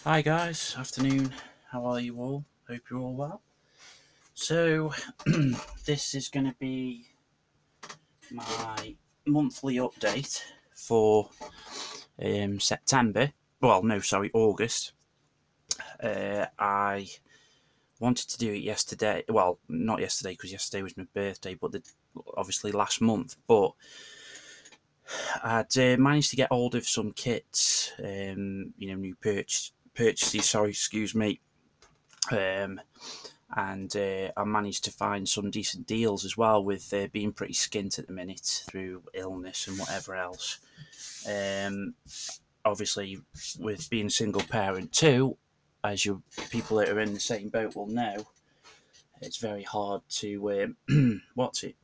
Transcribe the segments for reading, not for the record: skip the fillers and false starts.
Hi guys, afternoon. How are you all? Hope you're all well. So, this is going to be my monthly update for September. Well, no, sorry, August. I wanted to do it yesterday. Well, not yesterday because yesterday was my birthday, but obviously last month. But I'd managed to get hold of some kits, new purchases. Sorry, excuse me. Um, and I managed to find some decent deals as well with being pretty skint at the minute through illness and whatever else. Um, Obviously, with being a single parent too, as you people that are in the same boat will know, it's very hard to what's it,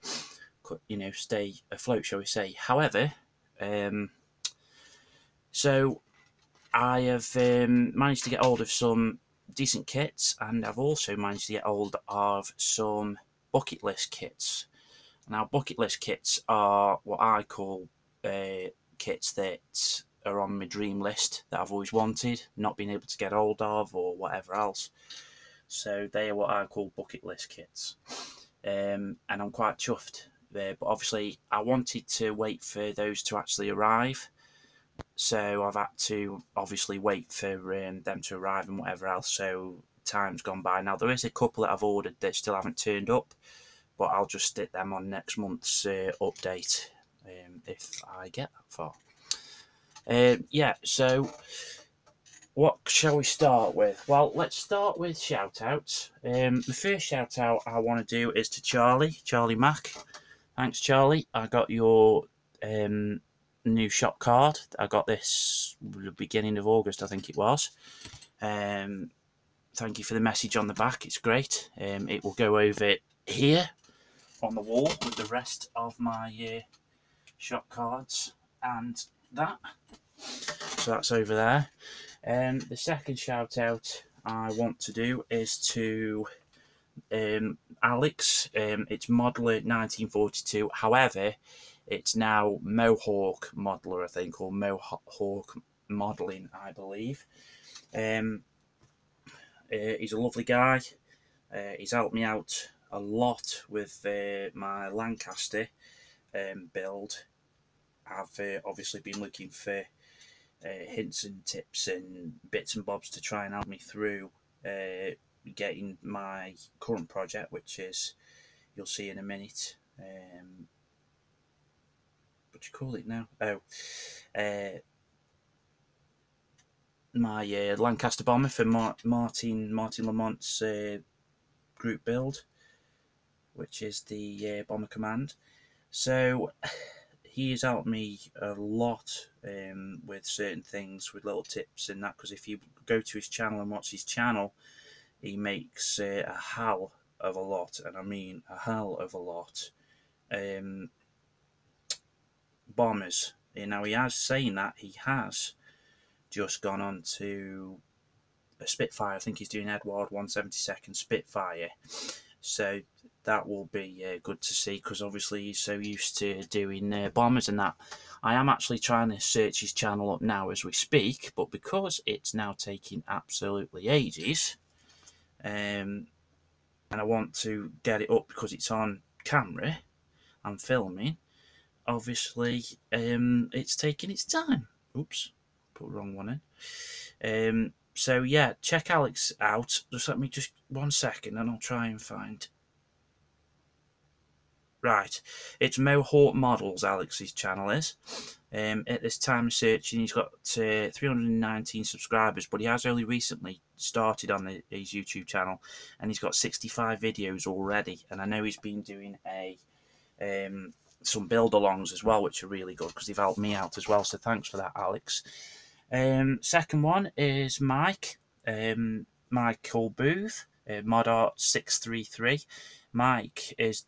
stay afloat, shall we say. However, um, so I have managed to get hold of some decent kits, and I've also managed to get hold of some bucket list kits. Now, bucket list kits are what I call kits that are on my dream list that I've always wanted, not been able to get hold of, or whatever else. So they are what I call bucket list kits, and I'm quite chuffed there. But obviously, I wanted to wait for those to actually arrive, so I've had to obviously wait for them to arrive and whatever else. So time's gone by. Now there is a couple that I've ordered that still haven't turned up, but I'll just stick them on next month's update if I get that far. Yeah, so what shall we start with? Well, let's start with shout outs. The first shout out I want to do is to Charlie Mack. Thanks, Charlie. I got your new shop card. I got this the beginning of August, I think it was. Um, Thank you for the message on the back. It's great. It will go over here on the wall with the rest of my shop cards and that. So that's over there. The second shout out I want to do is to Alex. It's Modeler 1942. However, it's now Mohawk Modeler, I think, or Mohawk Modeling, I believe. Um, he's a lovely guy. He's helped me out a lot with my Lancaster build. I've obviously been looking for hints and tips and bits and bobs to try and help me through getting my current project, which is, you'll see in a minute. What do you call it now? Oh, uh, my Lancaster bomber for Martin Lamont's group build, which is the Bomber Command. So he has helped me a lot with certain things, with little tips and that. Because if you go to his channel and watch his channel, he makes a hell of a lot, and I mean a hell of a lot, um, bombers. Now he has saying that he has just gone on to a Spitfire. I think he's doing Edward 172nd Spitfire. So that will be good to see, because obviously he's so used to doing bombers and that. I am actually trying to search his channel up now as we speak, but because it's now taking absolutely ages, and I want to get it up because it's on camera, I'm filming. Obviously, it's taking its time. Oops, put the wrong one in. So yeah, check Alex out. Just let me just 1 second, and I'll try and find. Right, it's Mohawk Models. Alex's channel is. At this time of searching, he's got 319 subscribers, but he has only recently started on his YouTube channel, and he's got 65 videos already. And I know he's been doing some build-alongs as well, which are really good because they've helped me out as well. So thanks for that, Alex. Second one is Mike, Michael Booth, ModArt633. Mike has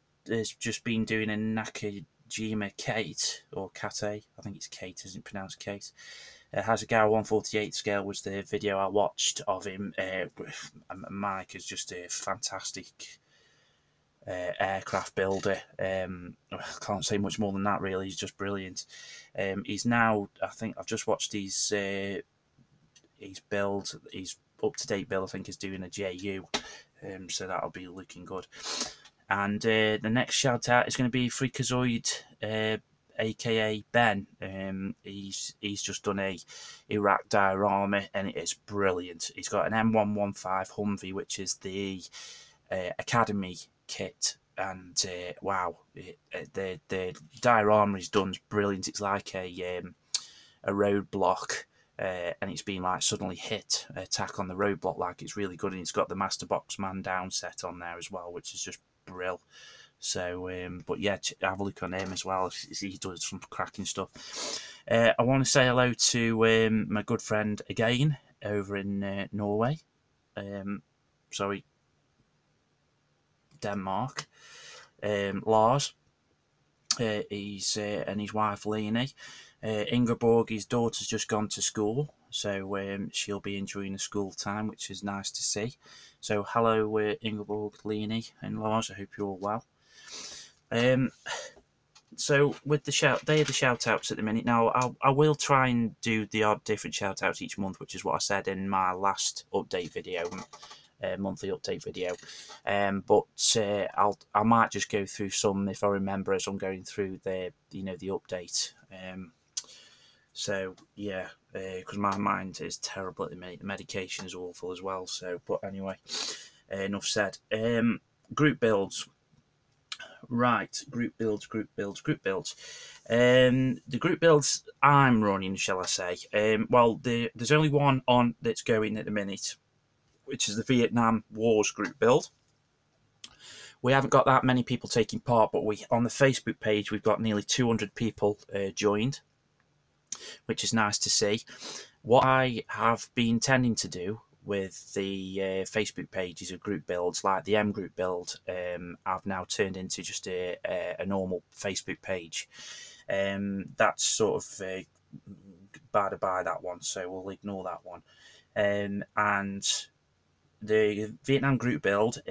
just been doing a Nakajima Kate, or Kate, I think it's Kate, isn't it pronounced Kate? Hasegawa 148 scale was the video I watched of him. Mike is just a fantastic aircraft builder. I can't say much more than that, really. He's just brilliant. He's now, I think I've just watched his his build, his up-to-date build, I think, is doing a JU. So that'll be looking good. And the next shout out is going to be Freakazoid, aka Ben. He's just done a Iraq diorama, and it is brilliant. He's got an M115 Humvee, which is the Academy kit, and wow, the diorama he's done is brilliant. It's like a roadblock. And it's been like suddenly hit attack on the roadblock, like it's really good, and it's got the Master Box Man Down set on there as well, which is just brill. So, but yeah, have a look on him as well. He does some cracking stuff. I want to say hello to my good friend again over in Norway. Sorry, Denmark. Lars. He's and his wife Leni. Ingeborg, his daughter's just gone to school, so she'll be enjoying the school time, which is nice to see. So hello, Ingeborg, Leni, and Lars. I hope you're all well. So with the shout outs at the minute. Now I will try and do the odd different shout outs each month, which is what I said in my last update video. Monthly update video, but I might just go through some if I remember as I'm going through the the update. So yeah, because my mind is terrible at the minute. The medication is awful as well. So, but anyway, enough said. Group builds. Right, group builds. The group builds I'm running, shall I say? There's only one on that's going at the minute, which is the Vietnam Wars group build. We haven't got that many people taking part, but on the Facebook page we've got nearly 200 people joined, which is nice to see. What I have been tending to do with the Facebook pages of group builds, like the M group build, I've now turned into just a normal Facebook page. That's sort of bad by that one, so we'll ignore that one. And the Vietnam group build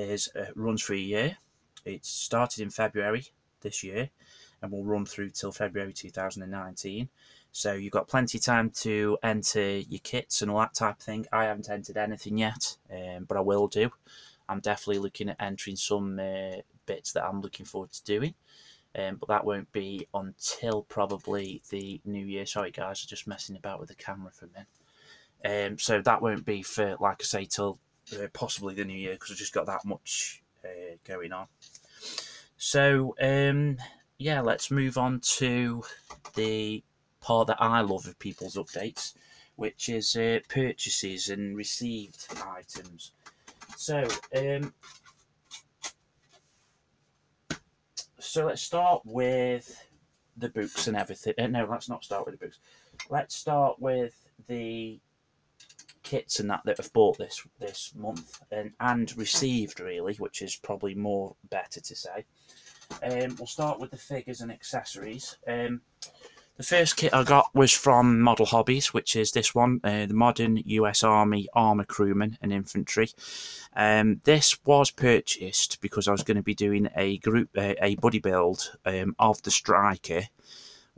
runs for a year. It started in February this year and will run through till February 2019. So you've got plenty of time to enter your kits and all that type of thing. I haven't entered anything yet, but I will do. I'm definitely looking at entering some bits that I'm looking forward to doing. But that won't be until probably the new year. Sorry guys, I'm just messing about with the camera for a minute. So that won't be for, like I say, till possibly the new year, because I've just got that much going on. So yeah, let's move on to the part that I love of people's updates, which is purchases and received items. So let's start with the books and everything. No, let's not start with the books. Let's start with the kits and that have bought this month and received, really, which is probably more better to say. We'll start with the figures and accessories. The first kit I got was from Model Hobbies, which is this one, the Modern US Army Armour Crewman and Infantry. This was purchased because I was going to be doing a buddy build of the Striker,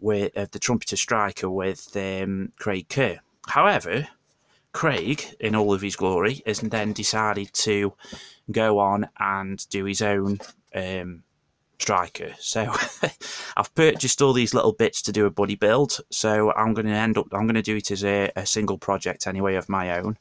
the Trumpeter Striker with Craig Kerr. However, Craig, in all of his glory, has then decided to go on and do his own Striker. So I've purchased all these little bits to do a buddy build. So I'm going to do it as a single project anyway of my own.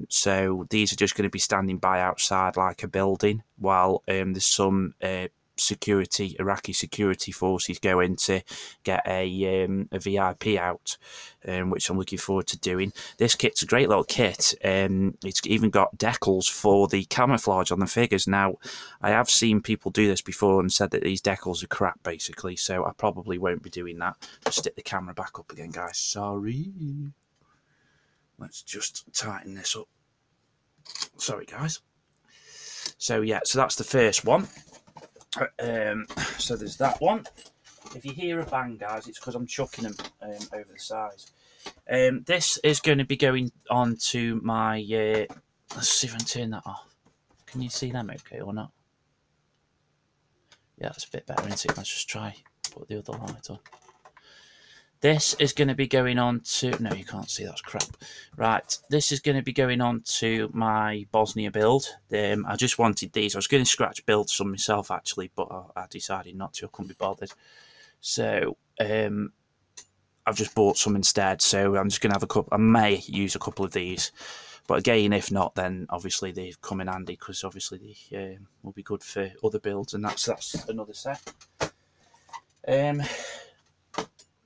So these are just going to be standing by outside like a building while there's some Iraqi security forces go in to get a VIP out, which I'm looking forward to doing. This kit's a great little kit. It's even got decals for the camouflage on the figures. Now, I have seen people do this before and said that these decals are crap, basically, so I probably won't be doing that. Just stick the camera back up again, guys. Sorry. Let's just tighten this up. Sorry, guys. So, yeah, so that's the first one. So there's that one. If you hear a bang, guys, it's because I'm chucking them over the sides. This is going to be going on to my... let's see if I can turn that off. Can you see them okay or not? Yeah, that's a bit better, isn't it? Let's just try put the other light on. This is going to be going on to... No, you can't see, that's crap. Right, this is going to be going on to my Bosnia build. I just wanted these. I was going to scratch build some myself, actually, but I decided not to. I couldn't be bothered. So, I've just bought some instead. So, I'm just going to have a couple... I may use a couple of these. But again, if not, then obviously they come in handy, because obviously they will be good for other builds, and that's another set.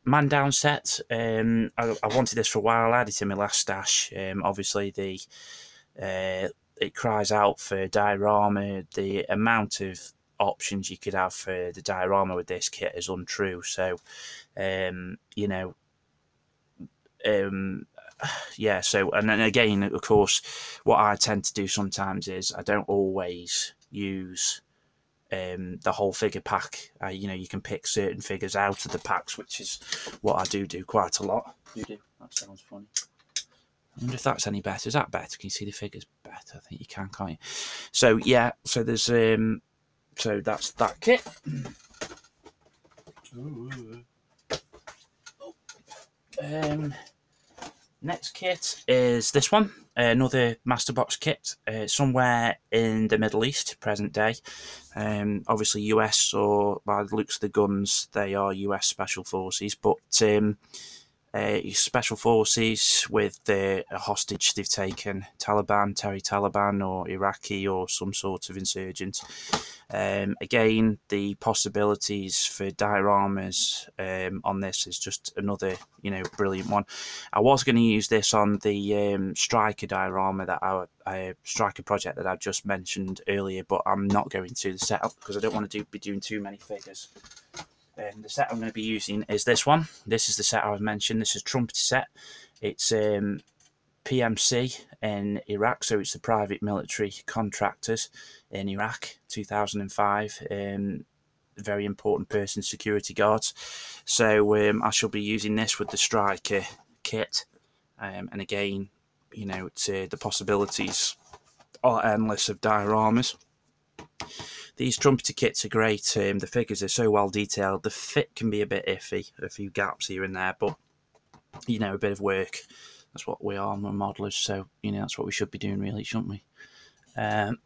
Man down set. I wanted this for a while. I had it in my last stash. Obviously, it cries out for diorama. The amount of options you could have for the diorama with this kit is untrue. So, you know, yeah. So, and then again, of course, what I tend to do sometimes is I don't always use the whole figure pack. You know, you can pick certain figures out of the packs, which is what I do quite a lot. That sounds funny. I wonder if that's any better. Is that better? Can you see the figures better? I think you can, can't you? So yeah, so there's so that's that kit. Next kit is this one, another Masterbox kit, somewhere in the Middle East, present day. Obviously US, or by the looks of the guns, they are US Special Forces, but Special Forces with a hostage they've taken, Taliban, or Iraqi, or some sort of insurgent. Again, the possibilities for dioramas on this is just another, brilliant one. I was going to use this on the Striker diorama, that Striker project that I just mentioned earlier, but I'm not going to the setup because I don't want to be doing too many figures. The set I'm going to be using is this one. This is the set I was mentioned. This is Trumpeter set. It's PMC in Iraq, so it's the private military contractors in Iraq, 2005. Very important person, security guards. So I shall be using this with the Striker kit. And again, the possibilities are endless of dioramas. These Trumpeter kits are great. The figures are so well detailed. The fit can be a bit iffy, a few gaps here and there, but a bit of work. That's what we are, we're modelers, so that's what we should be doing, really, shouldn't we? Can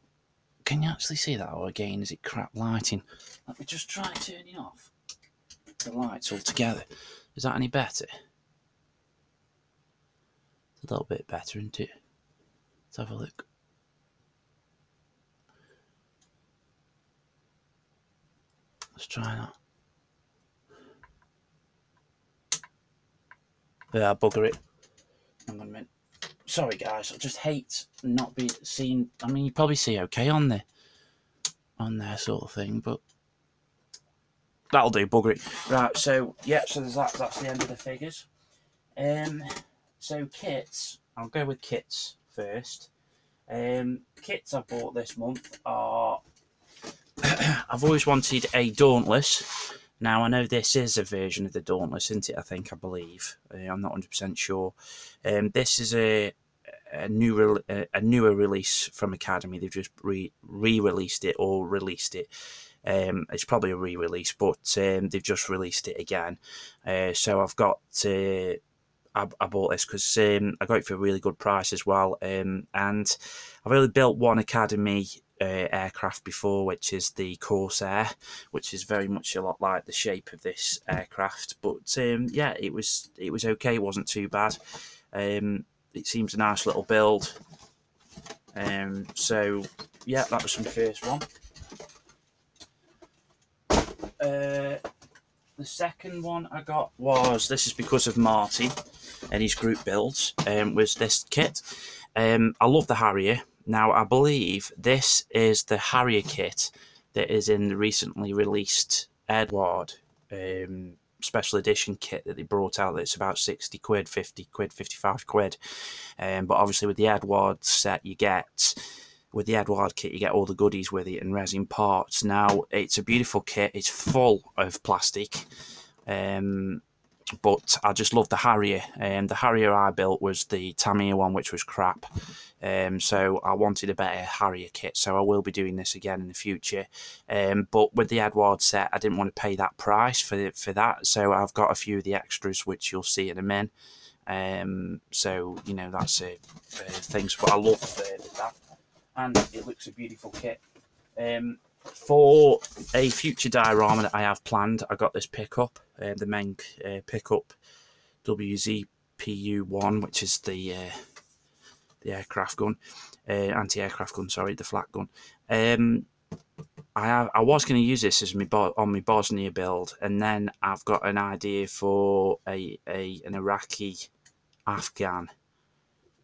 you actually see that? Or again, is it crap lighting? Let me just try turning off the lights altogether. Is that any better? It's a little bit better, isn't it? Let's have a look. Let's try that. Yeah, bugger it. Hang on a minute. Sorry guys, I just hate not being seen. I mean, you probably see okay on there sort of thing, but that'll do, bugger it. Right, so yeah, so there's that. That's the end of the figures. So kits, I'll go with kits first. Kits I bought this month are I've always wanted a Dauntless. Now, I know this is a version of the Dauntless, isn't it? I believe. I'm not 100% sure. This is a newer release from Academy. They've just re-released it or released it. It's probably a re-release, but they've just released it again. So I've got... I bought this because I got it for a really good price as well. And I've only built one Academy aircraft before, which is the Corsair, which is very much a lot like the shape of this aircraft. But yeah, it was okay. It wasn't too bad. It seems a nice little build. So yeah, that was my first one. The second one I got was, this is because of Marty and his group builds, was this kit. I love the Harrier. Now, I believe this is the Harrier kit that is in the recently released Edward special edition kit that they brought out. That's about 60 quid, 50 quid, 55 quid. But obviously with the Edward set with the Edward kit, you get all the goodies with it and resin parts. Now, it's a beautiful kit. It's full of plastic. but I just love the Harrier. The Harrier I built was the Tamiya one, which was crap. So I wanted a better Harrier kit, so I will be doing this again in the future. But with the Eduard set, I didn't want to pay that price for that, so I've got a few of the extras, which you'll see in a min. So you know, that's things. But I love that, and it looks a beautiful kit. For a future diorama that I have planned, I got this pickup, the Menk pickup WZPU1, which is the aircraft gun, anti-aircraft gun. Sorry, the flak gun. I was going to use this as on my Bosnia build, and then I've got an idea for an Iraqi Afghan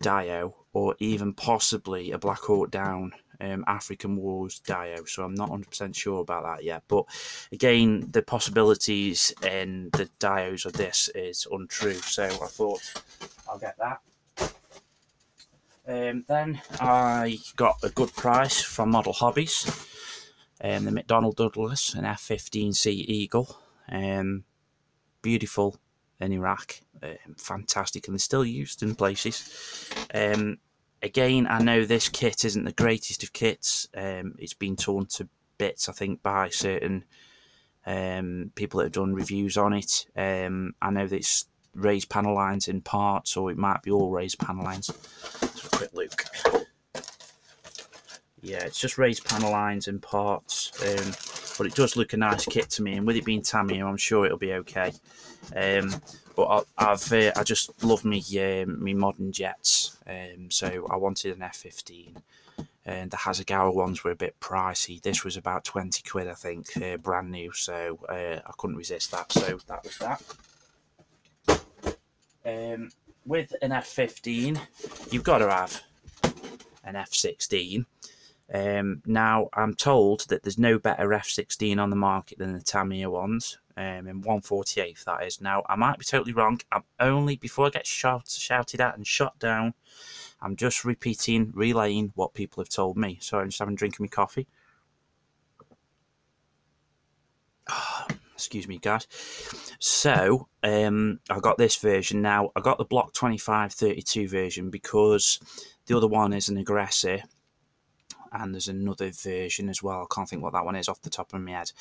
dio, or even possibly a Black Hawk Down African Wars dio, so I'm not 100% sure about that yet. But again, the possibilities in the dios of this is untrue, so I thought I'll get that. Then I got a good price from Model Hobbies, the McDonnell Douglas, an F-15C Eagle, beautiful in Iraq, fantastic, and they're still used in places. Again, I know this kit isn't the greatest of kits. It's been torn to bits, I think, by certain people that have done reviews on it. I know that it's raised panel lines in parts, or it might be all raised panel lines. Let's have a quick look. Yeah, it's just raised panel lines in parts, but it does look a nice kit to me, and with it being Tamiya, I'm sure it'll be okay. But I just love me modern jets, so I wanted an F-15, and the Hasegawa ones were a bit pricey. This was about 20 quid, I think, brand new, so I couldn't resist that, so that was that. With an F-15, you've got to have an F-16. Now, I'm told that there's no better F-16 on the market than the Tamiya ones, in 1/48th, that is. Now, I might be totally wrong. I'm only, before I get shouted at and shot down, I'm just relaying what people have told me. So I'm just having a drink of my coffee. Excuse me, guys. So, I got this version. Now, I got the Block 2532 version because the other one is an Aggressor, and there's another version as well. I can't think what that one is off the top of my head,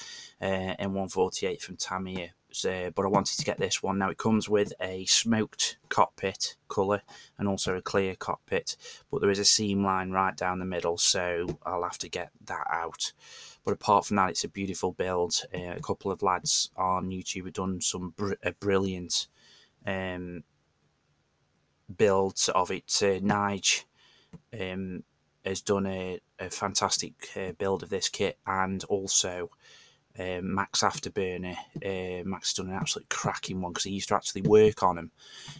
in 1/48 from Tamiya. But I wanted to get this one. Now, it comes with a smoked cockpit colour and also a clear cockpit, but there is a seam line right down the middle, so I'll have to get that out. But apart from that, it's a beautiful build. A couple of lads on YouTube have done some brilliant builds of it. Nige has done a fantastic build of this kit, and also Max Afterburner. Max has done an absolute cracking one because he used to actually work on them.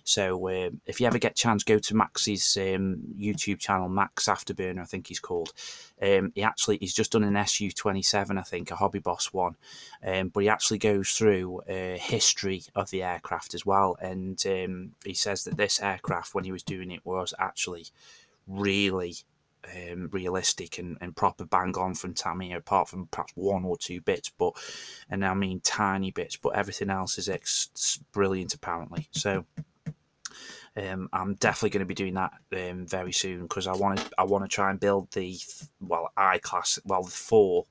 So if you ever get a chance, go to Max's YouTube channel, Max Afterburner, I think he's called. He's just done an Su-27, I think, a Hobby Boss one, but he actually goes through history of the aircraft as well, and he says that this aircraft, when he was doing it, was actually really realistic and proper bang on from Tamiya, apart from perhaps one or two bits, and I mean tiny bits, but everything else is brilliant apparently. So I'm definitely going to be doing that very soon, because I want to try and build the the four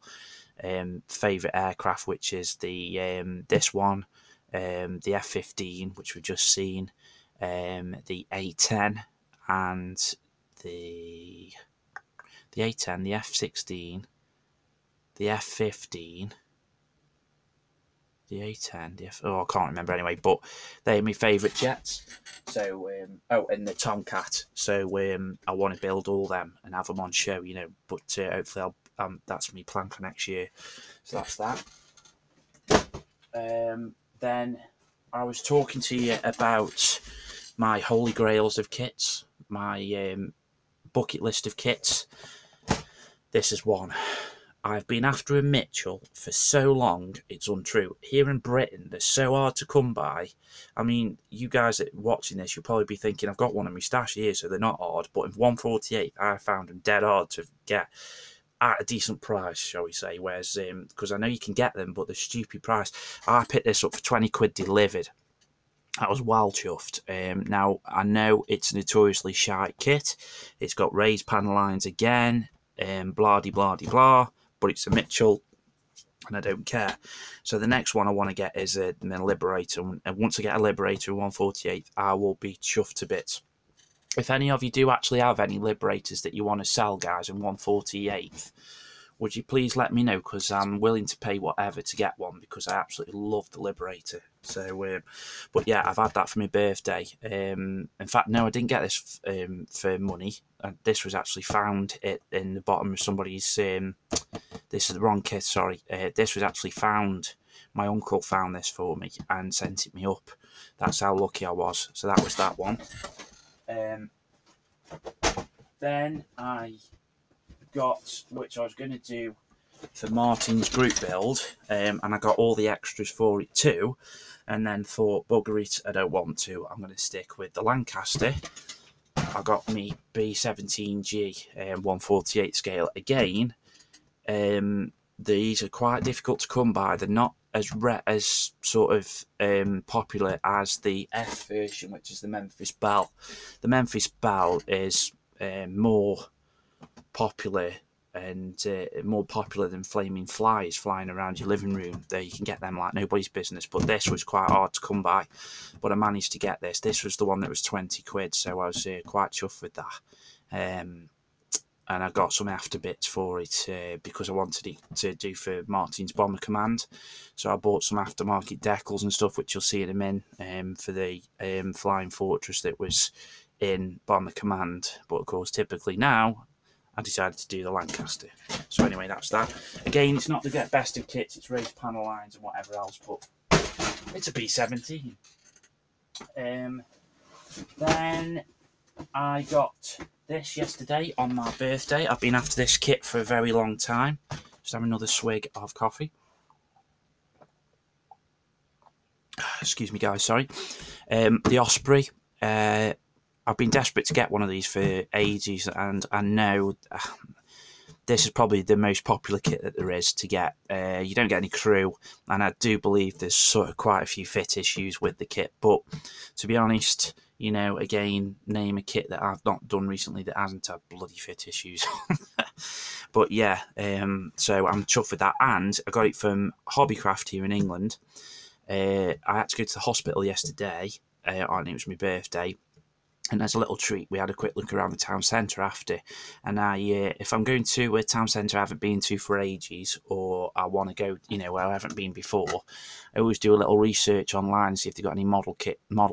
favourite aircraft, which is the this one, the F-15, which we've just seen, the A-10, and the A-10, the F-16, the F-15, the A-10, I can't remember anyway, but they're my favourite jets. So, and the Tomcat. So, I want to build all them and have them on show, but hopefully that's my plan for next year. So that's that. Then I was talking to you about my holy grails of kits, my bucket list of kits. This is one. I've been after a Mitchell for so long, it's untrue. Here in Britain, they're so hard to come by. I mean, you guys that are watching this, you'll probably be thinking, I've got one in my stash here, so they're not hard. But in 1/48, I found them dead hard to get at a decent price, shall we say. Whereas, because I know you can get them, but they're stupid price. I picked this up for 20 quid delivered. I was well chuffed. Now, I know it's a notoriously shite kit. It's got raised panel lines again, blah de blah de blah, but it's a Mitchell, and I don't care. So the next one I want to get is a Liberator, and once I get a Liberator 148, I will be chuffed to bits. If any of you do actually have any Liberators that you want to sell, guys, in 148th, would you please let me know, because I'm willing to pay whatever to get one, because I absolutely love the Liberator. So, but yeah, I've had that for my birthday. In fact, no, I didn't get this for money. This was actually found in the bottom of somebody's. This is the wrong kit, sorry. This was actually found. My uncle found this for me and sent it me up. That's how lucky I was. So that was that one. Then I got, which I was going to do for Martin's group build, and I got all the extras for it too, and then thought, bugger it, I don't want to. I'm going to stick with the Lancaster. I got me B17G 148 scale again. These are quite difficult to come by. They're not as sort of popular as the F version, which is the Memphis Belle. The Memphis Belle is more popular and more popular than Flaming Flies flying around your living room. There, you can get them like nobody's business, but this was quite hard to come by. But I managed to get this. This was the one that was 20 quid, so I was quite chuffed with that. And I got some after bits for it because I wanted it to do for Martin's Bomber Command. So I bought some aftermarket decals and stuff, which you'll see in a min, for the Flying Fortress that was in Bomber Command. But of course, typically now, I decided to do the Lancaster. So anyway, that's that. Again, it's not the best of kits. It's raised panel lines and whatever else, but it's a B17. Then I got this yesterday on my birthday. I've been after this kit for a very long time. Just have another swig of coffee. Excuse me, guys, sorry. The Osprey. I've been desperate to get one of these for ages, and I know this is probably the most popular kit that there is to get. You don't get any crew, and I do believe there's sort of quite a few fit issues with the kit. But to be honest, you know, again, name a kit that I've not done recently that hasn't had bloody fit issues. But yeah, so I'm chuffed with that, and I got it from Hobbycraft here in England. I had to go to the hospital yesterday, and it was my birthday. And as a little treat, we had a quick look around the town centre after. And if I'm going to a town centre I haven't been to for ages, or I want to go, you know, where I haven't been before, I always do a little research online and see if they've got any model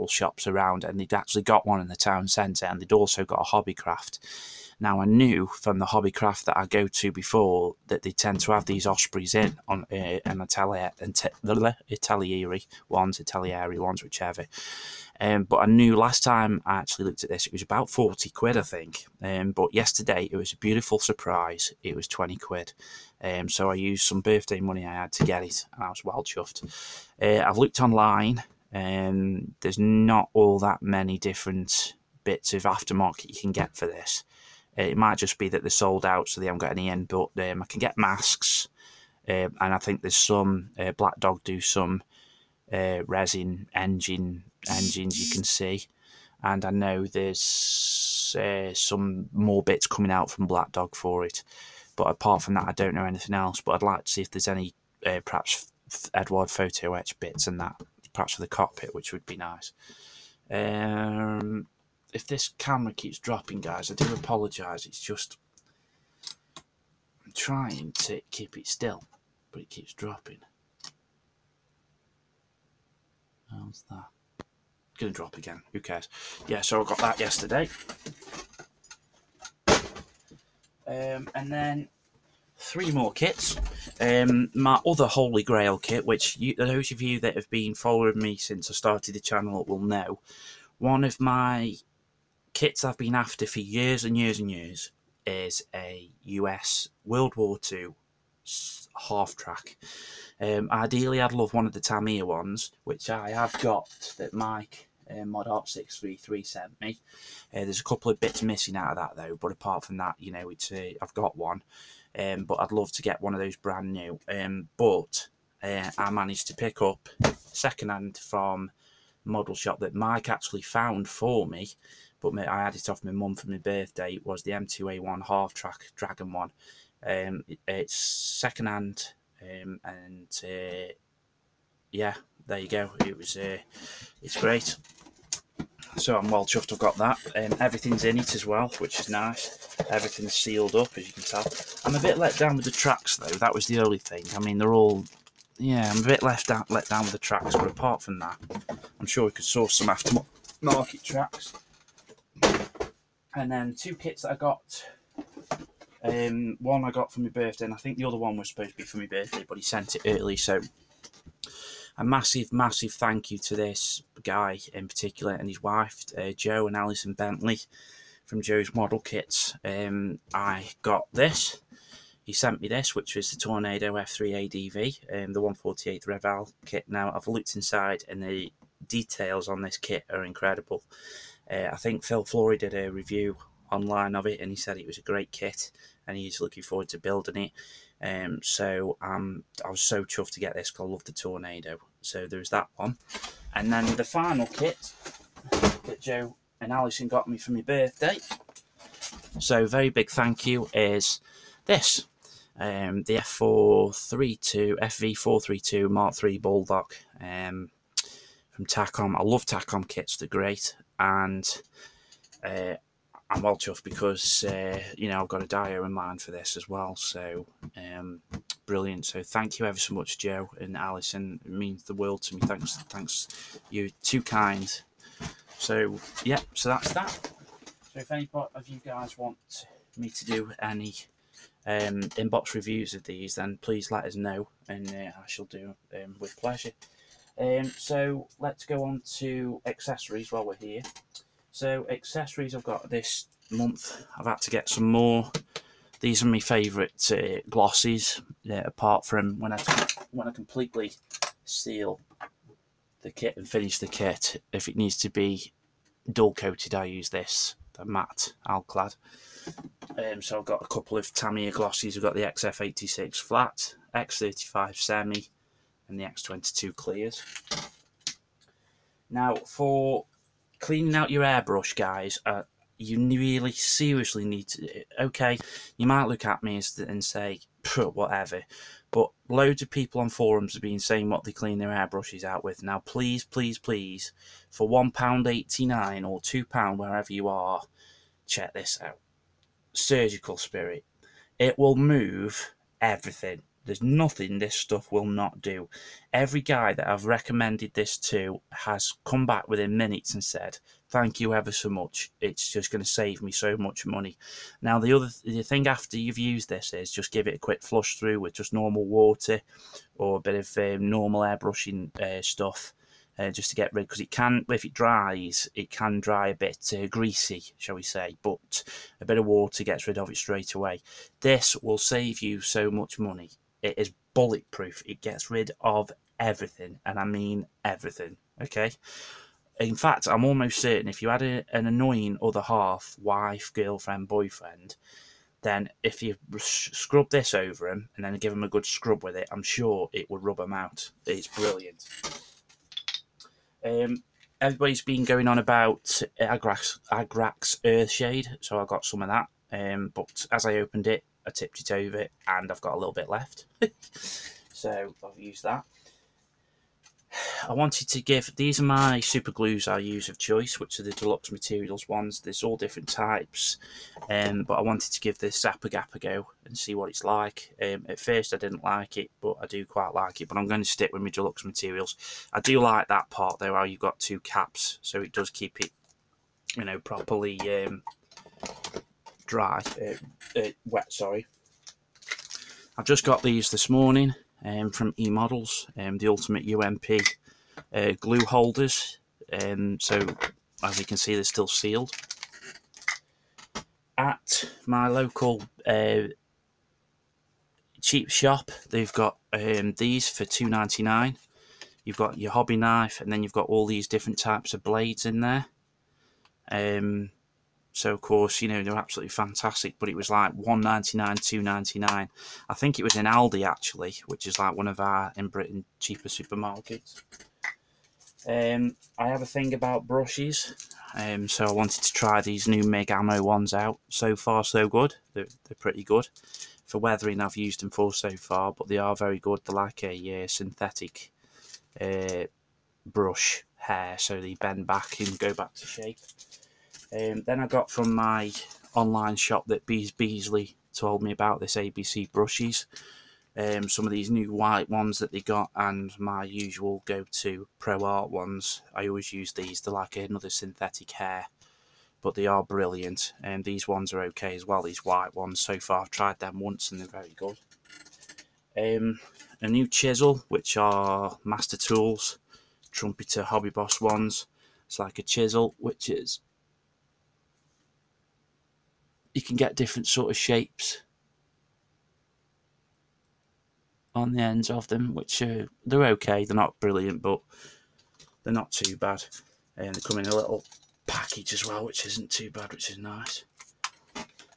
shops around. And they'd actually got one in the town centre, and they'd also got a Hobbycraft. Now, I knew from the Hobbycraft that I go to before that they tend to have these Ospreys in on an Italieri ones, whichever. But I knew last time I actually looked at this, it was about 40 quid, I think. But yesterday, it was a beautiful surprise. It was 20 quid. So I used some birthday money I had to get it, and I was well chuffed. I've looked online. There's not all that many different bits of aftermarket you can get for this. It might just be that they're sold out, so they haven't got any in. But I can get masks, and I think there's some Black Dog do some resin engines you can see, and I know there's some more bits coming out from Black Dog for it. But apart from that, I don't know anything else. But I'd like to see if there's any perhaps Edward photo etch bits and that, perhaps for the cockpit, which would be nice. If this camera keeps dropping, guys, I do apologise. It's just I'm trying to keep it still, but it keeps dropping. How's that? It's going to drop again. Who cares? Yeah, so I got that yesterday. And then 3 more kits. My other Holy Grail kit, which those of you that have been following me since I started the channel will know. One of my kits I've been after for years and years and years is a US World War II half-track. Ideally, I'd love one of the Tamiya ones, which I have got, that Mike Mod Art 633 sent me. There's a couple of bits missing out of that though, but apart from that, you know, it's I've got one. But I'd love to get one of those brand new. But I managed to pick up second hand from model shop that Mike actually found for me, but I had it off my mum for my birthday, was the M2A1 half track Dragon one. It's second hand, and yeah, there you go. It's great. So I'm well chuffed I've got that. Everything's in it as well, which is nice. Everything's sealed up, as you can tell. I'm a bit let down with the tracks though. That was the only thing. I mean, they're all, yeah, I'm a bit let down with the tracks, but apart from that, I'm sure we could source some aftermarket tracks. And then 2 kits that I got. One I got for my birthday, and I think the other one was supposed to be for my birthday, but he sent it early, so a massive, massive thank you to this guy in particular and his wife, Joe and Alison Bentley from Joe's Model Kits. I got this. He sent me this, which was the Tornado F3 ADV, the 148th Reval kit. Now, I've looked inside, and the details on this kit are incredible. I think Phil Flory did a review online of it, and he said it was a great kit, and he's looking forward to building it. So I was so chuffed to get this because I love the Tornado. So there's that one. And then the final kit that Joe and Alison got me for my birthday. So very big thank you is this. The FV432 Mark III Bulldog from Takom. I love Takom kits, they're great. And I'm well chuffed because, I've got a dio in mind for this as well. So, brilliant. So, thank you ever so much, Joe and Alison. It means the world to me. Thanks. You're too kind. So, yeah, so that's that. So, if any of you guys want me to do any inbox reviews of these, then please let us know, and I shall do with pleasure. So, let's go on to accessories while we're here. So accessories I've got this month, I've had to get some more. These are my favourite glosses, apart from when I completely seal the kit and finish the kit. If it needs to be dull coated, I use this, the matte Alclad. So I've got a couple of Tamiya glossies. I've got the XF86 flat, X35 semi, and the X22 clears. Now for cleaning out your airbrush, guys, you really seriously need to. Okay, you might look at me and say, whatever, but loads of people on forums have been saying what they clean their airbrushes out with. Now, please, please, please, for £1.89 or £2, wherever you are, check this out. Surgical Spirit. It will move everything. There's nothing this stuff will not do. Every guy that I've recommended this to has come back within minutes and said, thank you ever so much. It's just going to save me so much money. Now, the thing after you've used this is just give it a quick flush through with just normal water or a bit of normal airbrushing stuff. Just to get rid, because it can, if it dries, it can dry a bit greasy, shall we say, but a bit of water gets rid of it straight away. This will save you so much money. It is bulletproof. It gets rid of everything, and I mean everything, okay? In fact, I'm almost certain if you had an annoying other half, wife, girlfriend, boyfriend, then if you scrub this over them and then give them a good scrub with it, I'm sure it would rub them out. It's brilliant. Everybody's been going on about Agrax Earthshade, so I got some of that. But as I opened it, I tipped it over, and I've got a little bit left. So I've used that. I wanted to give, these are my super glues I use of choice, which are the Deluxe Materials ones. There's all different types, but I wanted to give this Zap-A-Gap a go and see what it's like. At first I didn't like it, but I do quite like it, but I'm going to stick with my Deluxe Materials. I do like that part though, how you've got 2 caps, so it does keep it, properly dry, wet, sorry. I've just got these this morning from eModels, the Ultimate UMP glue holders. So as you can see, they're still sealed. At my local cheap shop, they've got these for $2.99. You've got your hobby knife, and then you've got all these different types of blades in there. So of course, they're absolutely fantastic, but it was like $1.99, $2.99. I think it was in Aldi actually, which is like one of our in Britain cheaper supermarkets. I have a thing about brushes, so I wanted to try these new MIG Ammo ones out. So far so good, they're pretty good. For weathering I've used them for so far, but they are very good. They're like a synthetic brush hair, so they bend back and go back to shape. Then I got from my online shop that Beasley told me about, this ABC brushes. Some of these new white ones that they got, and my usual go-to Pro Art ones. I always use these. They're like another synthetic hair, but they are brilliant. And these ones are okay as well, these white ones. So far I've tried them once and they're very good. A new chisel, which are Master Tools Trumpeter Hobby Boss ones. It's like a chisel, which is, you can get different sort of shapes on the ends of them, which they're okay. They're not brilliant, but they're not too bad. And they come in a little package as well, which isn't too bad, which is nice.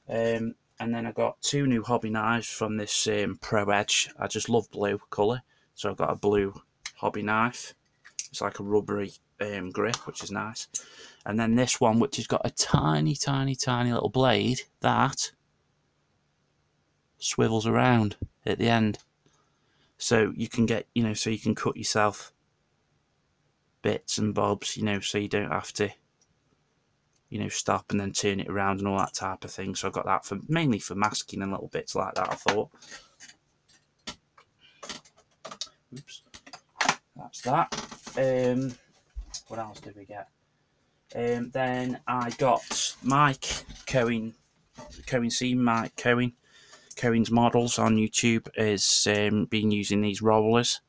And then I got two new hobby knives from this Pro Edge. I just love blue colour, so I've got a blue hobby knife. It's like a rubbery grip, which is nice. And then this one, which has got a tiny, tiny, tiny little blade that swivels around at the end. So you can get, so you can cut yourself bits and bobs, so you don't have to, stop and then turn it around and all that type of thing. So I got that for mainly for masking and little bits like that, I thought. Oops. That's that. What else did we get? Then I got Mike Cohen Mike Cohen. Cohen's Models on YouTube is been using these rollers,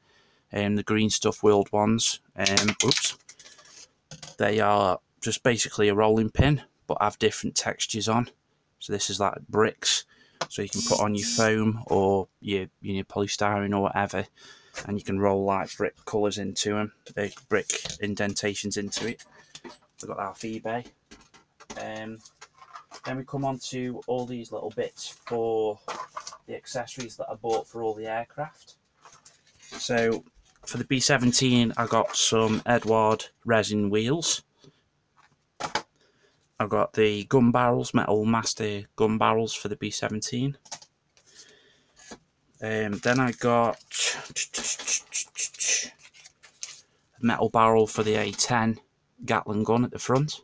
the Green Stuff World ones. Oops. They are just basically a rolling pin, but have different textures on. So this is like bricks, so you can put on your foam or your polystyrene or whatever, and you can roll like brick colours into them, big brick indentations into it. I got that off eBay. Then we come on to all these little bits for the accessories that I bought for all the aircraft. So for the B-17 I got some Eduard resin wheels. I got the gun barrels, Metal Master gun barrels for the B-17. Then I got a metal barrel for the A10 Gatling gun at the front.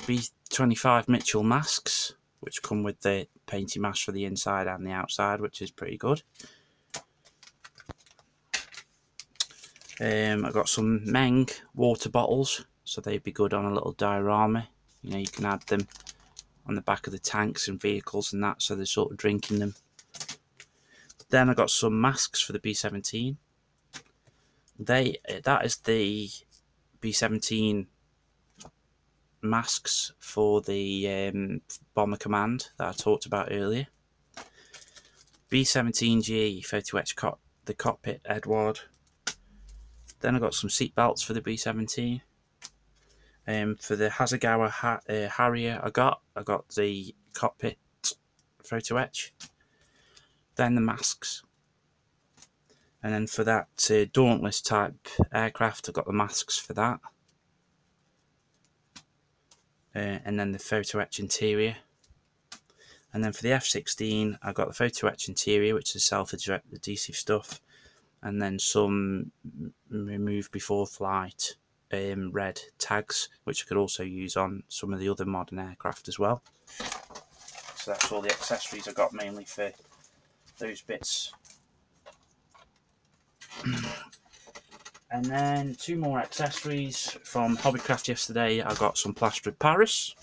B25 Mitchell masks, which come with the painting mask for the inside and the outside, which is pretty good. I got some Meng water bottles, so they'd be good on a little diorama. You can add them on the back of the tanks and vehicles and that, so they're sort of drinking them. Then I got some masks for the B-17. That is the B-17 masks for the Bomber Command that I talked about earlier. B-17G photo etch the cockpit Eduard. Then I got some seat belts for the B-17. For the Hasegawa Harrier, I got the cockpit photo etch. Then the masks. And then for that Dauntless type aircraft, I got the masks for that. And then the photo etch interior. And then for the F-16, I got the photo etch interior, which is self-adhesive stuff. And then some remove before flight red tags, which I could also use on some of the other modern aircraft as well. So that's all the accessories I got mainly for those bits. And then two more accessories from Hobbycraft yesterday. I got some plaster of Paris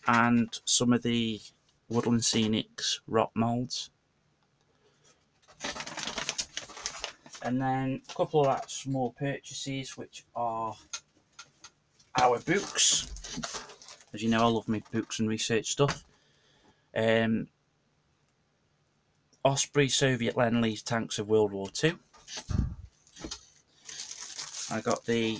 and some of the Woodland Scenics rock moulds. And then a couple of small purchases, which are our books. As you know, I love my books and research stuff. Osprey Soviet Lend-Lease Tanks of World War II. I got the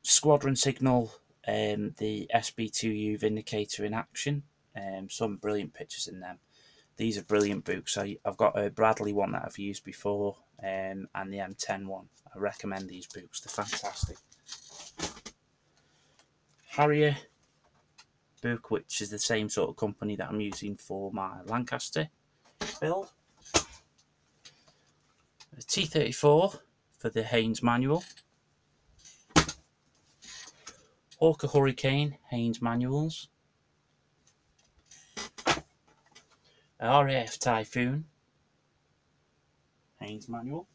Squadron Signal, the SB2U Vindicator in action, Some brilliant pictures in them. These are brilliant boots. I've got a Bradley one that I've used before, and the M10 one. I recommend these boots. They're fantastic. Harrier book, which is the same sort of company that I'm using for my Lancaster build. A T34 for the Haynes manual. Hawker Hurricane Haynes manuals. RAF Typhoon Haynes manual.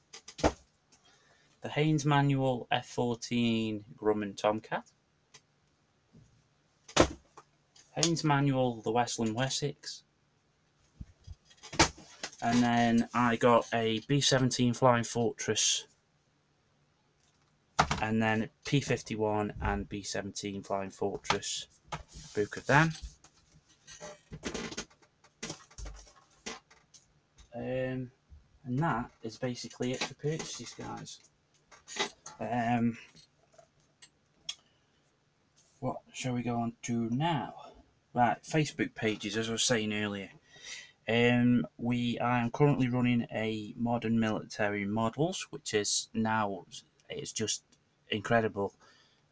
The Haynes manual F14 Grumman Tomcat. Haynes manual the Westland Wessex. And then I got a B17 Flying Fortress, and then P51 and B17 Flying Fortress, book of them. And that is basically it for purchases, guys. What shall we go on to now? Right, Facebook pages, as I was saying earlier. I am currently running a modern military models, which is now, it's just incredible.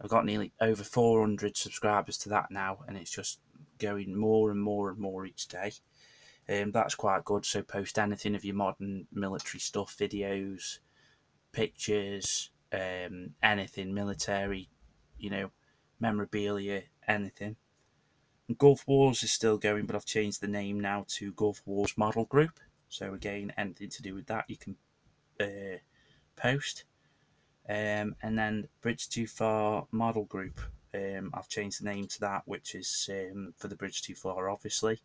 I've got nearly over 400 subscribers to that now, and it's just going more and more and more each day. That's quite good. So post anything of your modern military stuff, videos, pictures, anything military, memorabilia, anything. Gulf Wars is still going, but I've changed the name now to Gulf Wars Model Group. So again, anything to do with that you can post. And then Bridge Too Far Model Group. I've changed the name to that, which is for the Bridge Too Far. Obviously,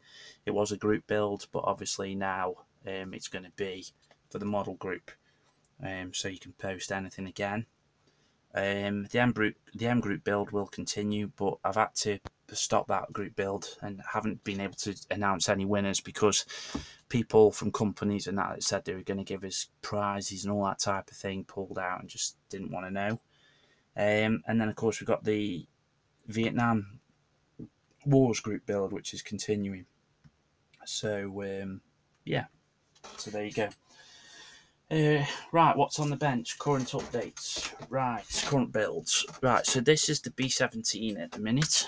it was a group build, but obviously now it's going to be for the model group. So you can post anything again. The M group build will continue, but I've had to stop that group build and haven't been able to announce any winners because people from companies and that said they were going to give us prizes and all that type of thing pulled out and just didn't want to know. And then of course we've got the Vietnam Wars group build, which is continuing. So yeah, so there you go. Right, what's on the bench? Current updates. Right, current builds. Right, so this is the B17 at the minute.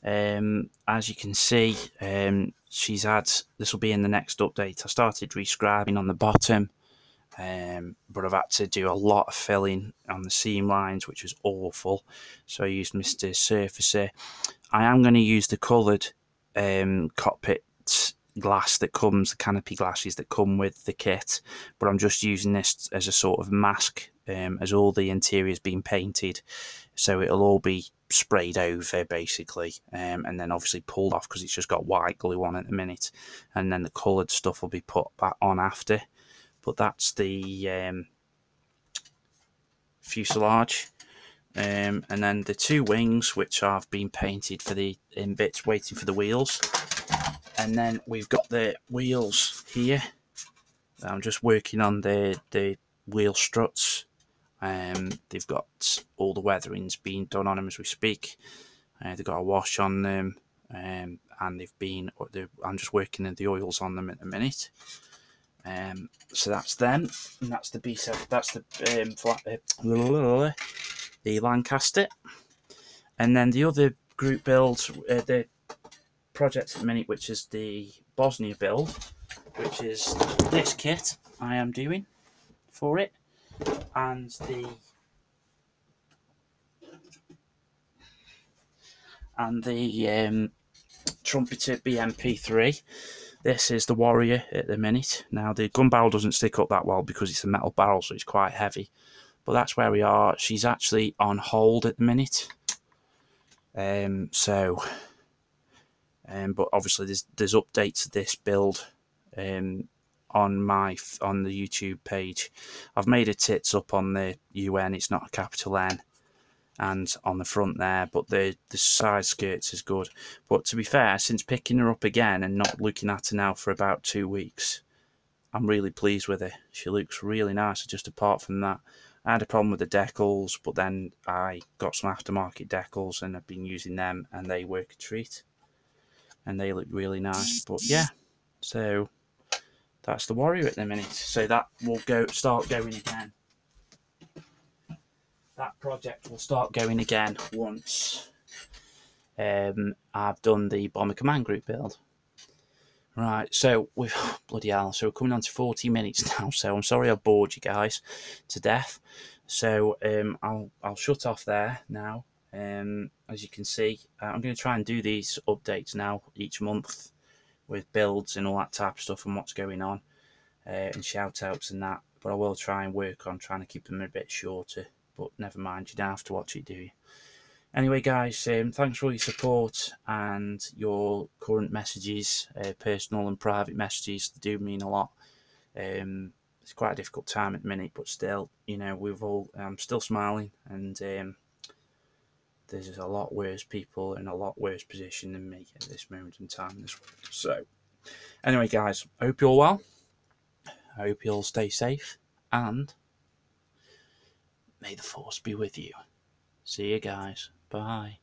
As you can see, she's had, this will be in the next update. I started rescribing on the bottom, but I've had to do a lot of filling on the seam lines, which was awful. So I used Mr. Surfacer. I am going to use the coloured cockpit glass that comes, the canopy glasses that come with the kit, but I'm just using this as a sort of mask, as all the interior's been painted, so it'll all be sprayed over basically, and then obviously pulled off because it's just got white glue on at the minute, and then the coloured stuff will be put back on after. But that's the fuselage. And then the two wings, which have been painted for the in bits, waiting for the wheels. And then we've got the wheels here. I'm just working on the wheel struts. They've got all the weatherings being done on them as we speak. They've got a wash on them, and they've been. I'm just working on the oils on them at the minute. So that's them, and that's the B7. That's the Lancaster, and then the other group builds, the project at the minute, which is the Bosnia build, which is this kit I am doing for it, and the Trumpeter BMP3. This is the Warrior at the minute. Now the gun barrel doesn't stick up that well because it's a metal barrel, so it's quite heavy. But that's where we are. She's actually on hold at the minute. But obviously there's updates to this build on the YouTube page. I've made a tits up on the UN. It's not a capital N, and on the front there, but the side skirts is good. But to be fair, since picking her up again and not looking at her now for about 2 weeks, I'm really pleased with her. She looks really nice. Just apart from that, I had a problem with the decals, but then I got some aftermarket decals and I've been using them and they work a treat. and they look really nice. But yeah, so that's the Warrior at the minute. So that will start going again. That project will start going again once I've done the Bomber Command Group build. Right, so we've bloody hell. So we're coming on to 40 minutes now. So I'm sorry I bored you guys to death. So I'll shut off there now. As you can see, I'm going to try and do these updates now each month with builds and all that type of stuff and what's going on, and shout outs and that. But I will try and work on trying to keep them a bit shorter. But never mind, you don't have to watch it, do you? Anyway, guys, thanks for all your support and your current messages, personal and private messages. They do mean a lot. It's quite a difficult time at the minute, but still, you know, I'm still smiling, and there's a lot worse people in a lot worse position than me at this moment in time in this world. So, anyway, guys, I hope you're well. I hope you all stay safe, and may the force be with you. See you guys. Bye.